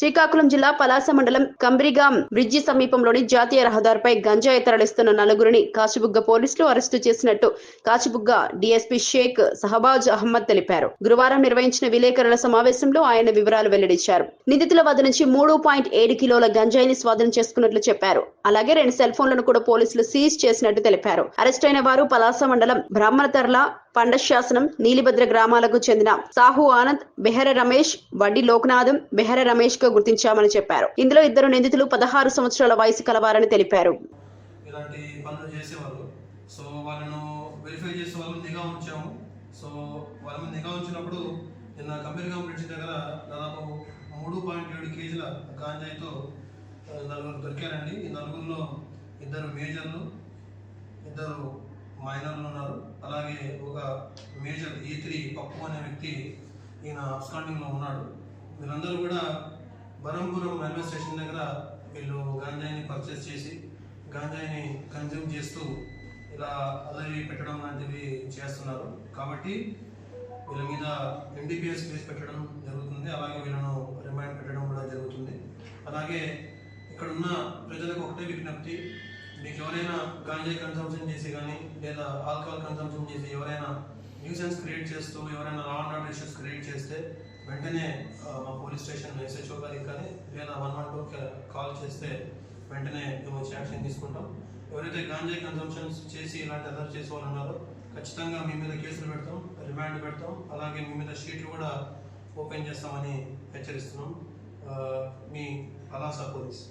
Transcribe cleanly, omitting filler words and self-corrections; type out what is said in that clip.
శ్రీకాకుళం జిల్లా పలాస మండలం కంబ్రిగాం బ్రిడ్జి సమీపంలోని జాతీయ రహదారిపై గంజాయి తరలిస్తున్న నలుగురిని కాచిబుగ్గ పోలీసులు అరెస్టు చేసినట్టు కాచిబుగ్గ డీఎస్పీ షేక్ సహబాజ్ అహ్మద్ తెలిపారు. గురువారం నిర్వహించిన విలేకరుల సమావేశంలో ఆయన వివరాలు వెల్లడించారు. నిందితుల వద్ద నుంచి 3.7 కిలోల గంజాయిని స్వాధీనం చేసుకున్నట్లు చెప్పారు. అలాగే 2 సెల్ ఫోన్లను కూడా పోలీసులు సీజ్ చేసినట్టు తెలిపారు. అరెస్ట్ అయిన వారు పలాస మండలం బ్రాహ్మణతర్ల, పండశాసనం, నీలిభద్ర గ్రామాలకు చెందిన సాహు ఆనంద్, బెహర రమేష్, వడ్డి లోకనాథం, బెహర రమేష్ గా గుర్తించామని చెప్పారు. ఇందులో 2 నిందితులు 16 సంవత్సరాల వయసు కలవారని తెలిపారు. ఇలాంటి పనులు చేసేవాళ్ళు. సో వాళ్ళను వెరిఫై చేసే వాళ్ళు నిఘా ఉంచాము. సో వాళ్ళ మీద నిఘా ఉంచినప్పుడు నిన్న కంపెనీగాం బ్రిడ్జ్ దగ్గర దాదాపు 3.7 కేజీల గాంజాయితో నలుగురు దొరికారండి. ఈ నలుగురిలో 2 మేజర్లు, 2 మైనర్లు ఉన్నారు. అలాగే ఒక మేజర్ E3 పప్పు అనే వ్యక్తి ఈయన అబ్స్కాండింగ్లో ఉన్నాడు. వీళ్ళందరూ కూడా బరంపురం రైల్వే స్టేషన్ దగ్గర వీళ్ళు గాంజాయిని పర్చేస్ చేసి గాంజాయిని కన్జ్యూమ్ చేస్తూ ఇలా అల్లరి పెట్టడం లాంటివి చేస్తున్నారు. కాబట్టి వీళ్ళ మీద NDPS కేసు పెట్టడం జరుగుతుంది. అలాగే వీళ్ళను రిమాండ్ పెట్టడం కూడా జరుగుతుంది. అలాగే ఇక్కడ ఉన్న ప్రజలకు ఒకటే విజ్ఞప్తి, మీకు ఎవరైనా గాంజాయి కన్సంప్షన్ చేసి కానీ లేదా ఆల్కహాల్ కన్సంప్షన్ చేసి ఎవరైనా న్యూసెన్స్ క్రియేట్ చేస్తూ ఎవరైనా law and order issues create చేస్తే వెంటనే మా పోలీస్ స్టేషన్ SHO గారికి కానీ లేదా 112కి కాల్ చేస్తే వెంటనే మేము యాక్షన్ తీసుకుంటాం. ఎవరైతే గాంజాయి కన్సంప్షన్స్ చేసి ఇలాంటి అదర్ చేసే వాళ్ళు ఉన్నారో ఖచ్చితంగా మీ మీద కేసులు పెడతాం, రిమాండ్ పెడతాం. అలాగే మీ మీద షీట్లు కూడా ఓపెన్ చేస్తామని హెచ్చరిస్తున్నాం. మీ పలాస పోలీస్.